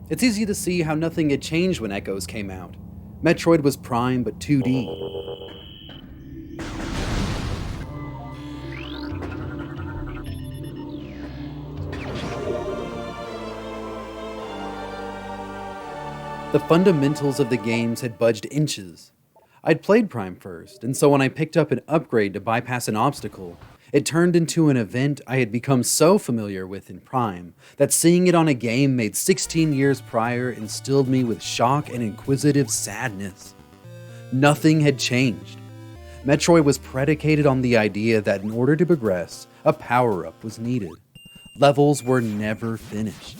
It's easy to see how nothing had changed when Echoes came out. Metroid was Prime but 2D. The fundamentals of the games had budged inches. I'd played Prime first, and so when I picked up an upgrade to bypass an obstacle, it turned into an event I had become so familiar with in Prime that seeing it on a game made 16 years prior instilled me with shock and inquisitive sadness. Nothing had changed. Metroid was predicated on the idea that in order to progress, a power-up was needed. Levels were never finished.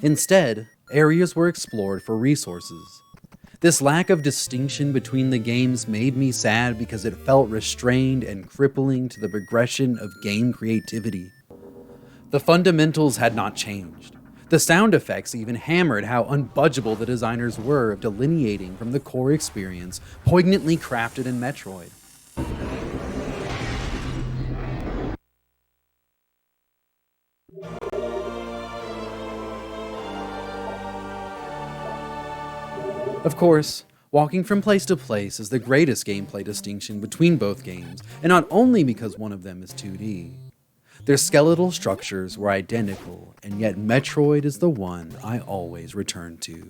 Instead, areas were explored for resources. This lack of distinction between the games made me sad because it felt restrained and crippling to the progression of game creativity. The fundamentals had not changed. The sound effects even hammered how unbudgeable the designers were of delineating from the core experience poignantly crafted in Metroid. Of course, walking from place to place is the greatest gameplay distinction between both games, and not only because one of them is 2D. Their skeletal structures were identical, and yet Metroid is the one I always return to.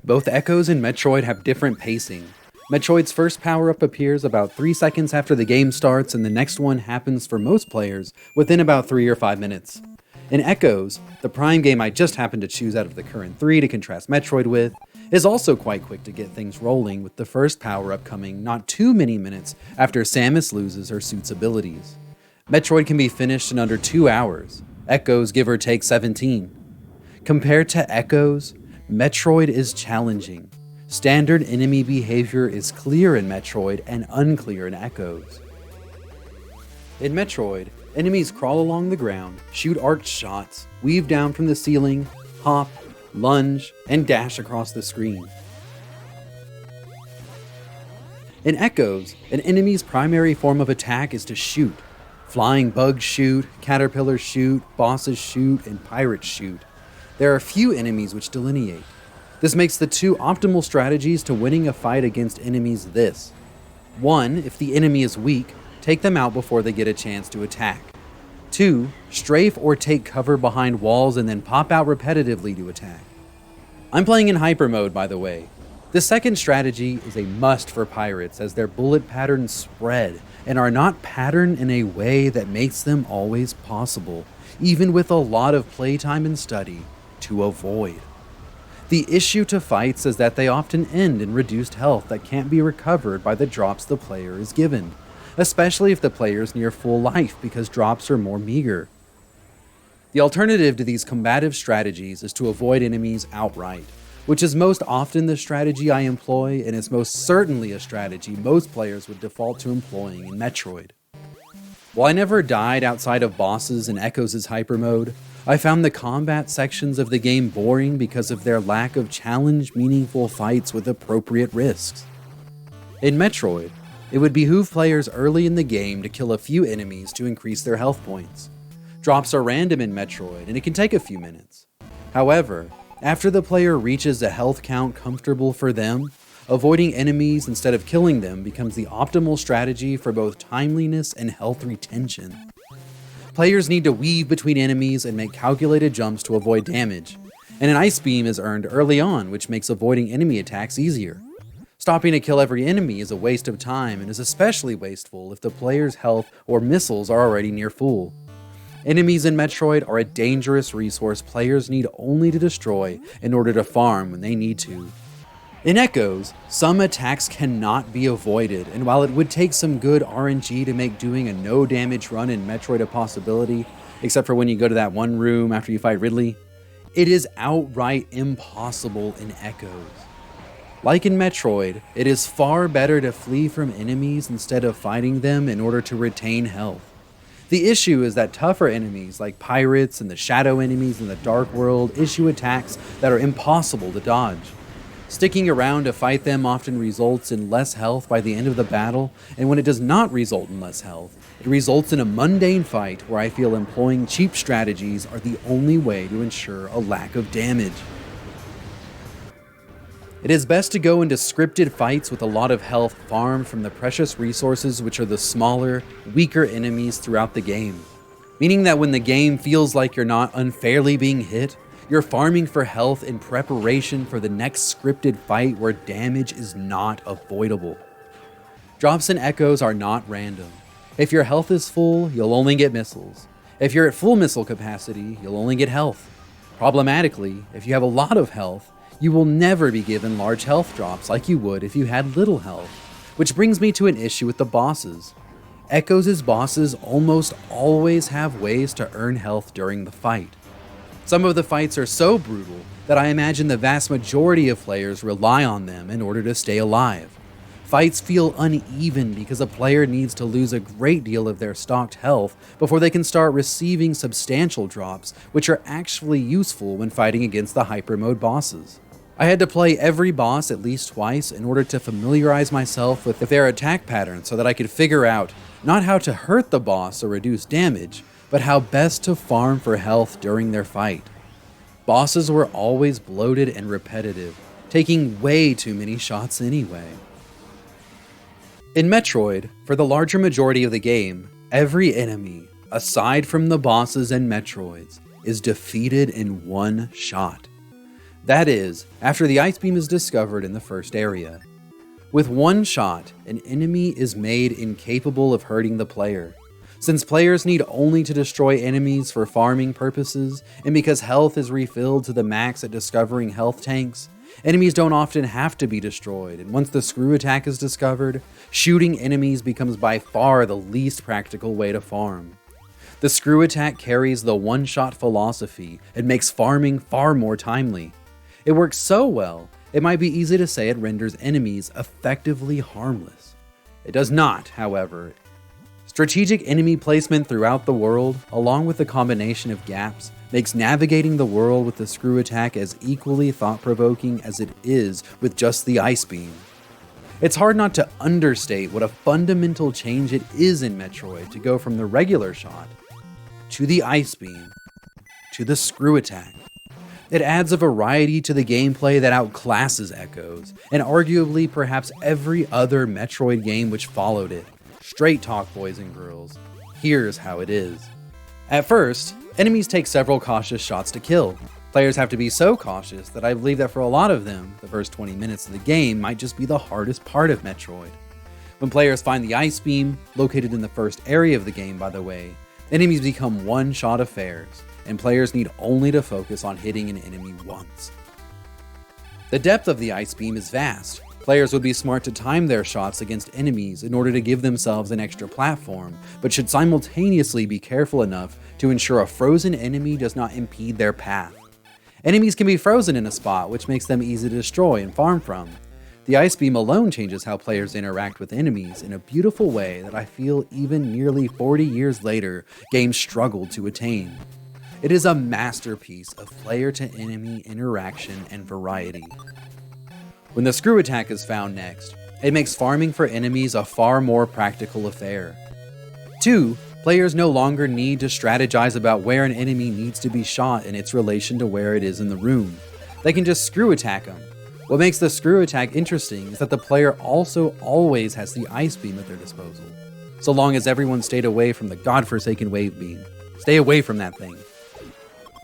Both Echoes and Metroid have different pacing. Metroid's first power-up appears about 3 seconds after the game starts, and the next one happens for most players within about 3 or 5 minutes. In Echoes, the Prime game I just happened to choose out of the current 3 to contrast Metroid with, is also quite quick to get things rolling, with the first power-up coming not too many minutes after Samus loses her suit's abilities. Metroid can be finished in under 2 hours, Echoes give or take 17. Compared to Echoes, Metroid is challenging. Standard enemy behavior is clear in Metroid and unclear in Echoes. In Metroid, enemies crawl along the ground, shoot arced shots, weave down from the ceiling, hop, lunge, and dash across the screen. In Echoes, an enemy's primary form of attack is to shoot. Flying bugs shoot, caterpillars shoot, bosses shoot, and pirates shoot. There are few enemies which delineate. This makes the two optimal strategies to winning a fight against enemies this. 1. If the enemy is weak, take them out before they get a chance to attack. 2. Strafe or take cover behind walls and then pop out repetitively to attack. I'm playing in hyper mode, by the way. The second strategy is a must for pirates as their bullet patterns spread and are not patterned in a way that makes them always possible, even with a lot of playtime and study, to avoid. The issue to fights is that they often end in reduced health that can't be recovered by the drops the player is given, especially if the player is near full life because drops are more meager. The alternative to these combative strategies is to avoid enemies outright, which is most often the strategy I employ and is most certainly a strategy most players would default to employing in Metroid. While I never died outside of bosses in Echoes' hyper mode, I found the combat sections of the game boring because of their lack of challenge-meaningful fights with appropriate risks. In Metroid, it would behoove players early in the game to kill a few enemies to increase their health points. Drops are random in Metroid, and it can take a few minutes. However, after the player reaches a health count comfortable for them, avoiding enemies instead of killing them becomes the optimal strategy for both timeliness and health retention. Players need to weave between enemies and make calculated jumps to avoid damage, and an icebeam is earned early on, which makes avoiding enemy attacks easier. Stopping to kill every enemy is a waste of time and is especially wasteful if the player's health or missiles are already near full. Enemies in Metroid are a dangerous resource players need only to destroy in order to farm when they need to. In Echoes, some attacks cannot be avoided, and while it would take some good RNG to make doing a no damage run in Metroid a possibility, except for when you go to that one room after you fight Ridley, it is outright impossible in Echoes. Like in Metroid, it is far better to flee from enemies instead of fighting them in order to retain health. The issue is that tougher enemies like pirates and the shadow enemies in the Dark World issue attacks that are impossible to dodge. Sticking around to fight them often results in less health by the end of the battle, and when it does not result in less health, it results in a mundane fight where I feel employing cheap strategies are the only way to ensure a lack of damage. It is best to go into scripted fights with a lot of health farmed from the precious resources which are the smaller, weaker enemies throughout the game. Meaning that when the game feels like you're not unfairly being hit, you're farming for health in preparation for the next scripted fight where damage is not avoidable. Drops and echoes are not random. If your health is full, you'll only get missiles. If you're at full missile capacity, you'll only get health. Problematically, if you have a lot of health, you will never be given large health drops like you would if you had little health. Which brings me to an issue with the bosses. Echoes' bosses almost always have ways to earn health during the fight. Some of the fights are so brutal that I imagine the vast majority of players rely on them in order to stay alive. Fights feel uneven because a player needs to lose a great deal of their stocked health before they can start receiving substantial drops, which are actually useful when fighting against the hyper mode bosses. I had to play every boss at least twice in order to familiarize myself with their attack patterns so that I could figure out not how to hurt the boss or reduce damage, but how best to farm for health during their fight. Bosses were always bloated and repetitive, taking way too many shots anyway. In Metroid, for the larger majority of the game, every enemy, aside from the bosses and Metroids, is defeated in one shot. That is, after the icebeam is discovered in the first area. With one shot, an enemy is made incapable of hurting the player. Since players need only to destroy enemies for farming purposes, and because health is refilled to the max at discovering health tanks, enemies don't often have to be destroyed, and once the screw attack is discovered, shooting enemies becomes by far the least practical way to farm. The screw attack carries the one-shot philosophy and makes farming far more timely. It works so well, it might be easy to say it renders enemies effectively harmless. It does not, however. Strategic enemy placement throughout the world, along with the combination of gaps, makes navigating the world with the screw attack as equally thought-provoking as it is with just the icebeam. It's hard not to understate what a fundamental change it is in Metroid to go from the regular shot, to the icebeam, to the screw attack. It adds a variety to the gameplay that outclasses Echoes, and arguably perhaps every other Metroid game which followed it. Straight talk, boys and girls. Here's how it is. At first, enemies take several cautious shots to kill. Players have to be so cautious that I believe that for a lot of them, the first 20 minutes of the game might just be the hardest part of Metroid. When players find the icebeam, located in the first area of the game by the way, enemies become one-shot affairs, and players need only to focus on hitting an enemy once. The depth of the icebeam is vast. Players would be smart to time their shots against enemies in order to give themselves an extra platform, but should simultaneously be careful enough to ensure a frozen enemy does not impede their path. Enemies can be frozen in a spot, which makes them easy to destroy and farm from. The icebeam alone changes how players interact with enemies in a beautiful way that I feel even nearly 40 years later, games struggle to attain. It is a masterpiece of player-to-enemy interaction and variety. When the screw attack is found next, it makes farming for enemies a far more practical affair. 2. Players no longer need to strategize about where an enemy needs to be shot in its relation to where it is in the room. They can just screw attack them. What makes the screw attack interesting is that the player also always has the icebeam at their disposal, so long as everyone stayed away from the godforsaken wave beam. Stay away from that thing.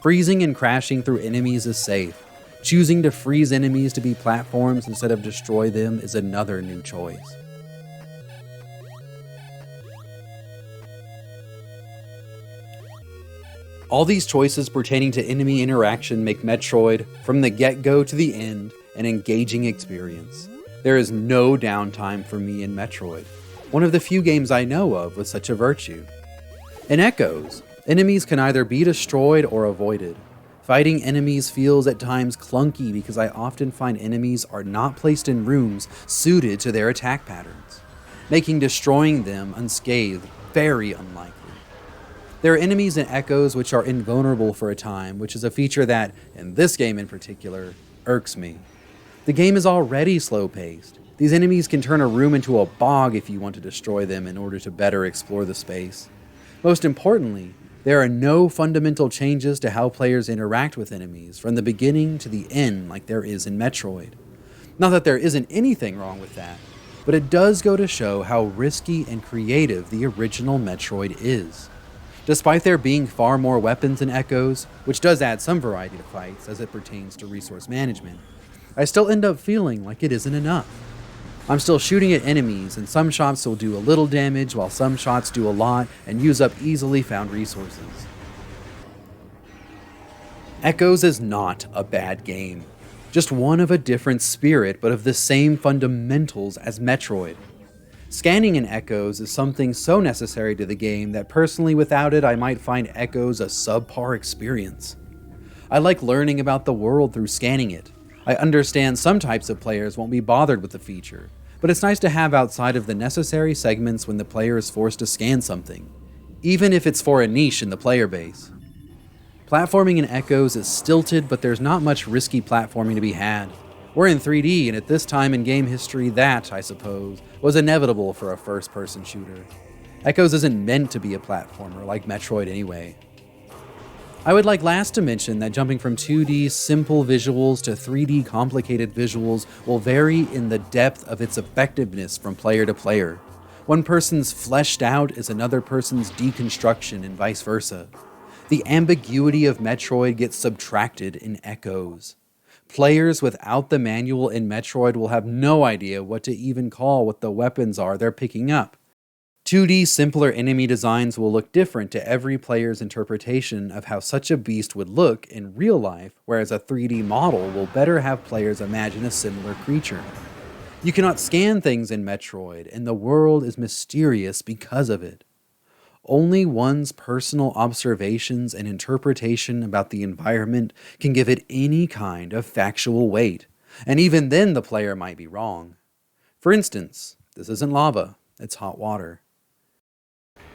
Freezing and crashing through enemies is safe. Choosing to freeze enemies to be platforms instead of destroy them is another new choice. All these choices pertaining to enemy interaction make Metroid, from the get-go to the end, an engaging experience. There is no downtime for me in Metroid, one of the few games I know of with such a virtue. In Echoes, enemies can either be destroyed or avoided. Fighting enemies feels at times clunky because I often find enemies are not placed in rooms suited to their attack patterns, making destroying them unscathed very unlikely. There are enemies in Echoes which are invulnerable for a time, which is a feature that, in this game in particular, irks me. The game is already slow-paced. These enemies can turn a room into a bog if you want to destroy them in order to better explore the space. Most importantly, there are no fundamental changes to how players interact with enemies from the beginning to the end like there is in Metroid. Not that there isn't anything wrong with that, but it does go to show how risky and creative the original Metroid is. Despite there being far more weapons in Echoes, which does add some variety to fights as it pertains to resource management, I still end up feeling like it isn't enough. I'm still shooting at enemies, and some shots will do a little damage while some shots do a lot and use up easily found resources. Echoes is not a bad game, just one of a different spirit but of the same fundamentals as Metroid. Scanning in Echoes is something so necessary to the game that personally without it I might find Echoes a subpar experience. I like learning about the world through scanning it. I understand some types of players won't be bothered with the feature, but it's nice to have outside of the necessary segments when the player is forced to scan something, even if it's for a niche in the player base. Platforming in Echoes is stilted, but there's not much risky platforming to be had. We're in 3D, and at this time in game history that, I suppose, was inevitable for a first-person shooter. Echoes isn't meant to be a platformer like Metroid anyway. I would like last to mention that jumping from 2D simple visuals to 3D complicated visuals will vary in the depth of its effectiveness from player to player. One person's fleshed out is another person's deconstruction and vice versa. The ambiguity of Metroid gets subtracted in Echoes. Players without the manual in Metroid will have no idea what to even call what the weapons are they're picking up. 2D simpler enemy designs will look different to every player's interpretation of how such a beast would look in real life, whereas a 3D model will better have players imagine a similar creature. You cannot scan things in Metroid, and the world is mysterious because of it. Only one's personal observations and interpretation about the environment can give it any kind of factual weight, and even then the player might be wrong. For instance, this isn't lava, it's hot water.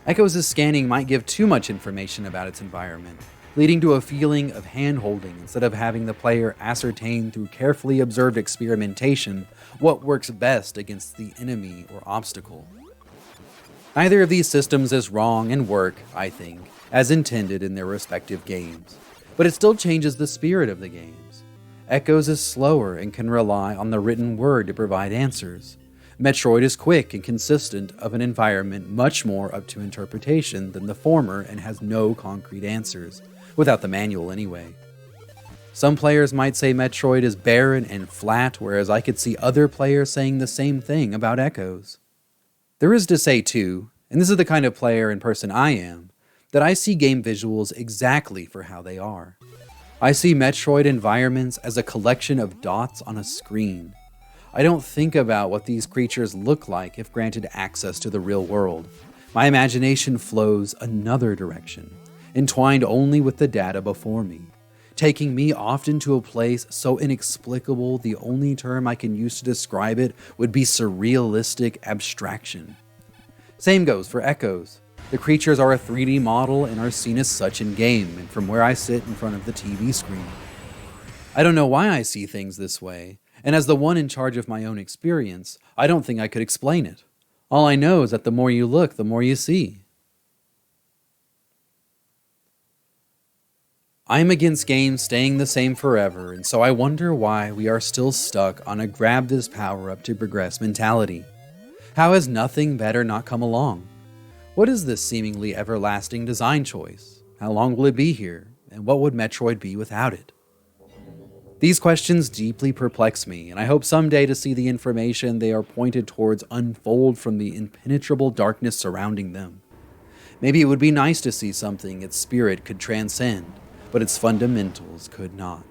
Echoes' scanning might give too much information about its environment, leading to a feeling of hand-holding instead of having the player ascertain through carefully observed experimentation what works best against the enemy or obstacle. Neither of these systems is wrong and work, I think, as intended in their respective games, but it still changes the spirit of the games. Echoes is slower and can rely on the written word to provide answers. Metroid is quick and consistent of an environment much more up to interpretation than the former and has no concrete answers, without the manual anyway. Some players might say Metroid is barren and flat, whereas I could see other players saying the same thing about Echoes. There is to say too, and this is the kind of player and person I am, that I see game visuals exactly for how they are. I see Metroid environments as a collection of dots on a screen. I don't think about what these creatures look like if granted access to the real world. My imagination flows another direction, entwined only with the data before me, taking me often to a place so inexplicable the only term I can use to describe it would be surrealistic abstraction. Same goes for Echoes. The creatures are a 3D model and are seen as such in game and from where I sit in front of the TV screen. I don't know why I see things this way, and as the one in charge of my own experience, I don't think I could explain it. All I know is that the more you look, the more you see. I'm against games staying the same forever, and so I wonder why we are still stuck on a grab this power up to progress mentality. How has nothing better not come along? What is this seemingly everlasting design choice? How long will it be here? And what would Metroid be without it? These questions deeply perplex me, and I hope someday to see the information they are pointed towards unfold from the impenetrable darkness surrounding them. Maybe it would be nice to see something its spirit could transcend, but its fundamentals could not.